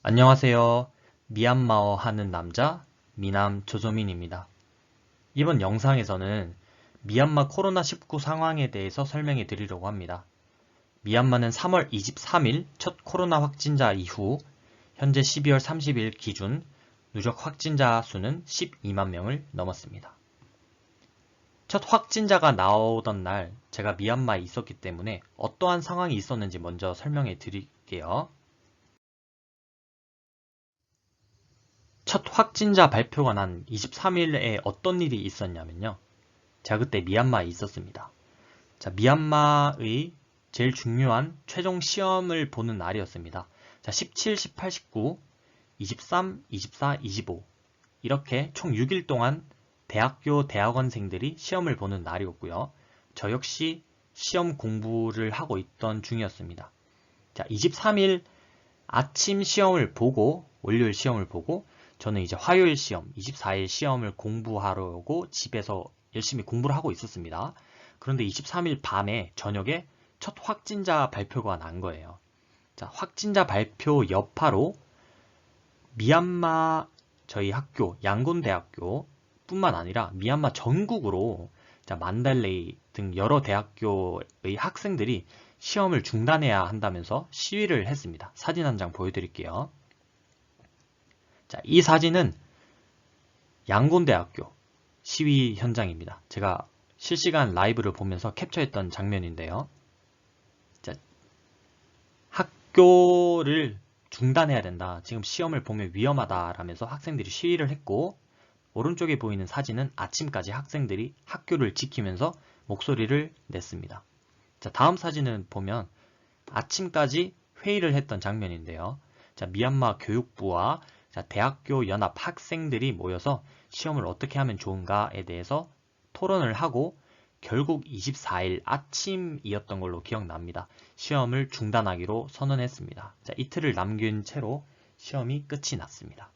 안녕하세요. 미얀마어 하는 남자 미남 조조민입니다. 이번 영상에서는 미얀마 코로나19 상황에 대해서 설명해 드리려고 합니다. 미얀마는 3월 23일 첫 코로나 확진자 이후 현재 12월 30일 기준 누적 확진자 수는 12만 명을 넘었습니다. 첫 확진자가 나오던 날 제가 미얀마에 있었기 때문에 어떠한 상황이 있었는지 먼저 설명해 드릴게요. 첫 확진자 발표가 난 23일에 어떤 일이 있었냐면요. 제가 그때 미얀마에 있었습니다. 자, 미얀마의 제일 중요한 최종 시험을 보는 날이었습니다. 자, 17, 18, 19, 23, 24, 25 이렇게 총 6일 동안 대학교 대학원생들이 시험을 보는 날이었고요. 저 역시 시험 공부를 하고 있던 중이었습니다. 자, 23일 아침 시험을 보고 월요일 시험을 보고 저는 이제 화요일 시험, 24일 시험을 공부하려고 집에서 열심히 공부를 하고 있었습니다. 그런데 23일 밤에 저녁에 첫 확진자 발표가 난 거예요. 자, 확진자 발표 여파로 미얀마 저희 학교, 양곤대학교 뿐만 아니라 미얀마 전국으로 만달레이 등 여러 대학교의 학생들이 시험을 중단해야 한다면서 시위를 했습니다. 사진 한 장 보여드릴게요. 자, 이 사진은 양곤대학교 시위 현장입니다. 제가 실시간 라이브를 보면서 캡처했던 장면인데요. 자, 학교를 중단해야 된다. 지금 시험을 보면 위험하다라면서 학생들이 시위를 했고, 오른쪽에 보이는 사진은 아침까지 학생들이 학교를 지키면서 목소리를 냈습니다. 자, 다음 사진은 보면 아침까지 회의를 했던 장면인데요. 자, 미얀마 교육부와 대학교 연합 학생들이 모여서 시험을 어떻게 하면 좋은가에 대해서 토론을 하고 결국 24일 아침이었던 걸로 기억납니다. 시험을 중단하기로 선언했습니다. 자, 이틀을 남긴 채로 시험이 끝이 났습니다.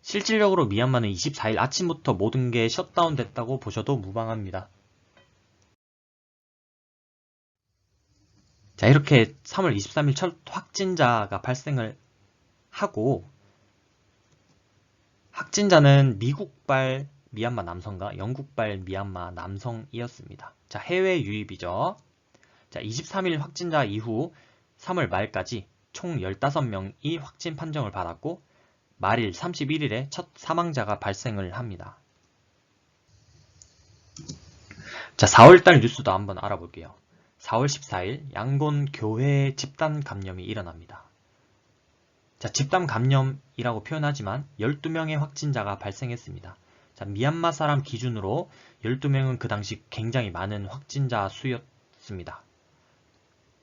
실질적으로 미얀마는 24일 아침부터 모든 게 셧다운 됐다고 보셔도 무방합니다. 자, 이렇게 3월 23일 첫 확진자가 발생을 하고 확진자는 미국발 미얀마 남성과 영국발 미얀마 남성이었습니다. 자, 해외 유입이죠. 자, 23일 확진자 이후 3월 말까지 총 15명이 확진 판정을 받았고 말일 31일에 첫 사망자가 발생을 합니다. 자, 4월달 뉴스도 한번 알아볼게요. 4월 14일 양곤 교회 집단 감염이 일어납니다. 자, 집단 감염이라고 표현하지만 12명의 확진자가 발생했습니다. 자, 미얀마 사람 기준으로 12명은 그 당시 굉장히 많은 확진자 수였습니다.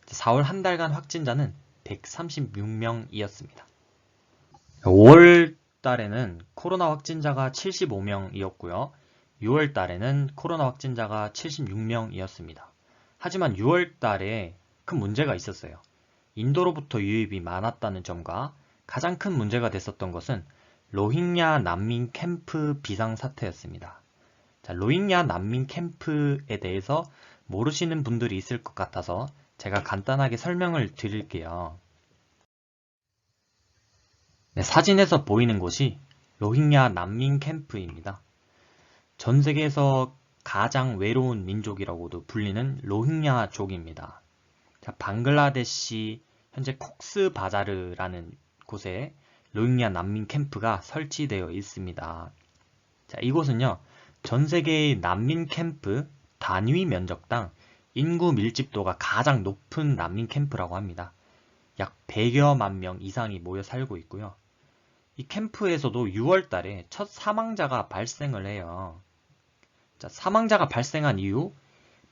4월 한 달간 확진자는 136명이었습니다. 5월 달에는 코로나 확진자가 75명이었고요. 6월 달에는 코로나 확진자가 76명이었습니다. 하지만 6월 달에 큰 문제가 있었어요. 인도로부터 유입이 많았다는 점과 가장 큰 문제가 됐었던 것은 로힝야 난민 캠프 비상사태였습니다. 자, 로힝야 난민 캠프에 대해서 모르시는 분들이 있을 것 같아서 제가 간단하게 설명을 드릴게요. 네, 사진에서 보이는 곳이 로힝야 난민 캠프입니다. 전 세계에서 가장 외로운 민족이라고도 불리는 로힝야족입니다. 자, 방글라데시 현재 콕스 바자르라는 곳에 로힝야 난민 캠프가 설치되어 있습니다. 자, 이곳은요, 전 세계의 난민 캠프 단위 면적당 인구 밀집도가 가장 높은 난민 캠프라고 합니다. 약 100여만 명 이상이 모여 살고 있고요. 이 캠프에서도 6월 달에 첫 사망자가 발생을 해요. 자, 사망자가 발생한 이후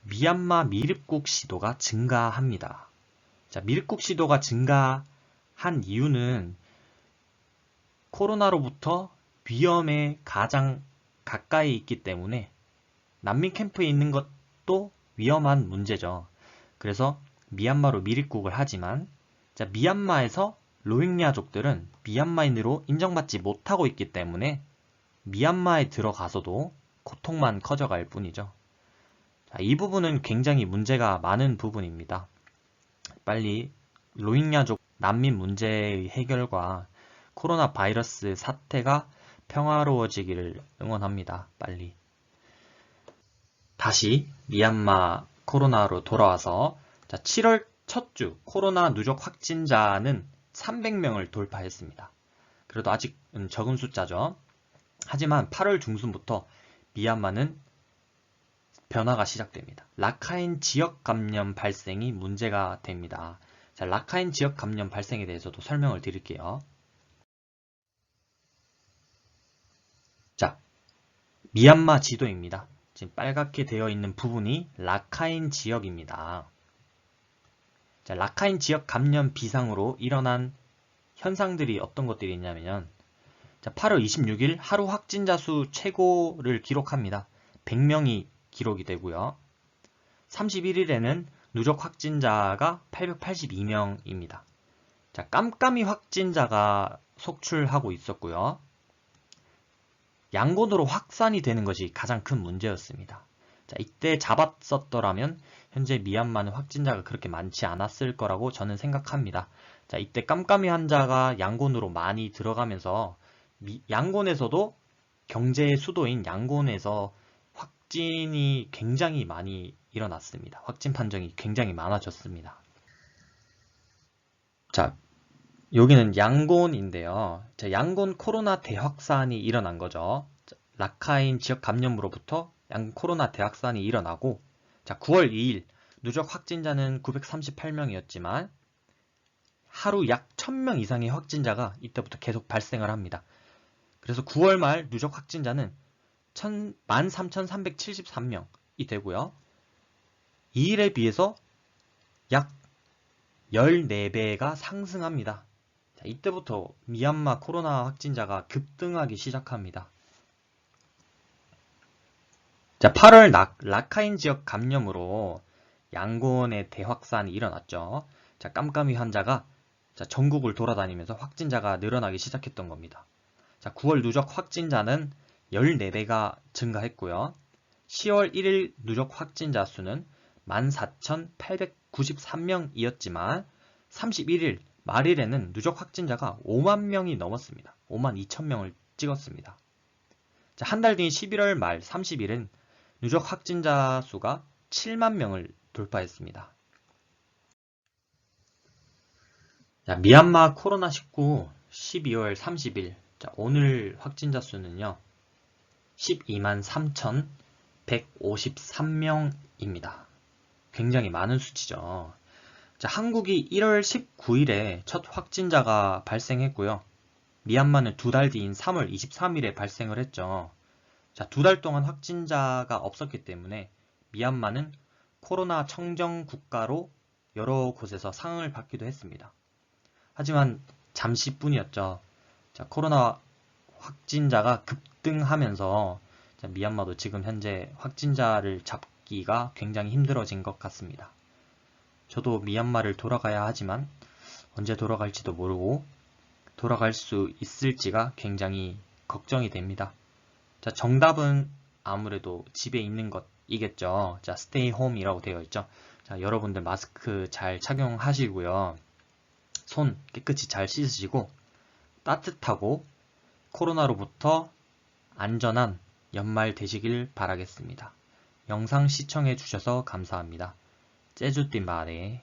미얀마 미립국 시도가 증가합니다. 자, 미립국 시도가 증가한 이유는 코로나로부터 위험에 가장 가까이 있기 때문에 난민 캠프에 있는 것도 위험한 문제죠. 그래서 미얀마로 미립국을 하지만 자, 미얀마에서 로힝야족들은 미얀마인으로 인정받지 못하고 있기 때문에 미얀마에 들어가서도 고통만 커져갈 뿐이죠. 자, 이 부분은 굉장히 문제가 많은 부분입니다. 빨리 로힝야족 난민 문제의 해결과 코로나 바이러스 사태가 평화로워지기를 응원합니다. 빨리. 다시 미얀마 코로나로 돌아와서 7월 첫 주 코로나 누적 확진자는 300명을 돌파했습니다. 그래도 아직은 적은 숫자죠. 하지만 8월 중순부터 미얀마는 변화가 시작됩니다. 라카인 지역 감염 발생이 문제가 됩니다. 자, 라카인 지역 감염 발생에 대해서도 설명을 드릴게요. 자, 미얀마 지도입니다. 지금 빨갛게 되어 있는 부분이 라카인 지역입니다. 자, 라카인 지역 감염 비상으로 일어난 현상들이 어떤 것들이 있냐면, 자, 8월 26일 하루 확진자 수 최고를 기록합니다. 100명이 기록이 되고요. 31일에는 누적 확진자가 882명입니다. 자, 깜깜이 확진자가 속출하고 있었고요. 양곤으로 확산이 되는 것이 가장 큰 문제였습니다. 자, 이때 잡았었더라면 현재 미얀마는 확진자가 그렇게 많지 않았을 거라고 저는 생각합니다. 자, 이때 깜깜이 환자가 양곤으로 많이 들어가면서 양곤에서도 경제의 수도인 양곤에서 확진이 굉장히 많이 일어났습니다. 확진 판정이 굉장히 많아졌습니다. 자, 여기는 양곤인데요. 자, 양곤 코로나 대확산이 일어난 거죠. 자, 라카인 지역 감염으로부터 양곤 코로나 대확산이 일어나고, 자, 9월 2일 누적 확진자는 938명이었지만 하루 약 1000명 이상의 확진자가 이때부터 계속 발생을 합니다. 그래서 9월 말 누적 확진자는 13,373명이 되고요. 2일에 비해서 약 14배가 상승합니다. 자, 이때부터 미얀마 코로나 확진자가 급등하기 시작합니다. 자, 8월 라카인 지역 감염으로 양곤의 대확산이 일어났죠. 자, 깜깜이 환자가 전국을 돌아다니면서 확진자가 늘어나기 시작했던 겁니다. 자, 9월 누적 확진자는 14배가 증가했고요. 10월 1일 누적 확진자 수는 14,893명이었지만 31일 말일에는 누적 확진자가 5만 명이 넘었습니다. 5만 2천 명을 찍었습니다. 자, 한 달 뒤인 11월 말 30일은 누적 확진자 수가 7만 명을 돌파했습니다. 자, 미얀마 코로나19 12월 30일 자, 오늘 확진자 수는요 12만 3,153명입니다. 굉장히 많은 수치죠. 자, 한국이 1월 19일에 첫 확진자가 발생했고요. 미얀마는 두 달 뒤인 3월 23일에 발생을 했죠. 자, 두 달 동안 확진자가 없었기 때문에 미얀마는 코로나 청정 국가로 여러 곳에서 상을 받기도 했습니다. 하지만 잠시뿐이었죠. 자, 코로나 확진자가 급등하면서 미얀마도 지금 현재 확진자를 잡기가 굉장히 힘들어진 것 같습니다. 저도 미얀마를 돌아가야 하지만 언제 돌아갈지도 모르고 돌아갈 수 있을지가 굉장히 걱정이 됩니다. 자, 정답은 아무래도 집에 있는 것이겠죠. 자, stay home이라고 되어 있죠. 자, 여러분들 마스크 잘 착용하시고요. 손 깨끗이 잘 씻으시고 따뜻하고 코로나로부터 안전한 연말 되시길 바라겠습니다. 영상 시청해 주셔서 감사합니다. 제주띠 말에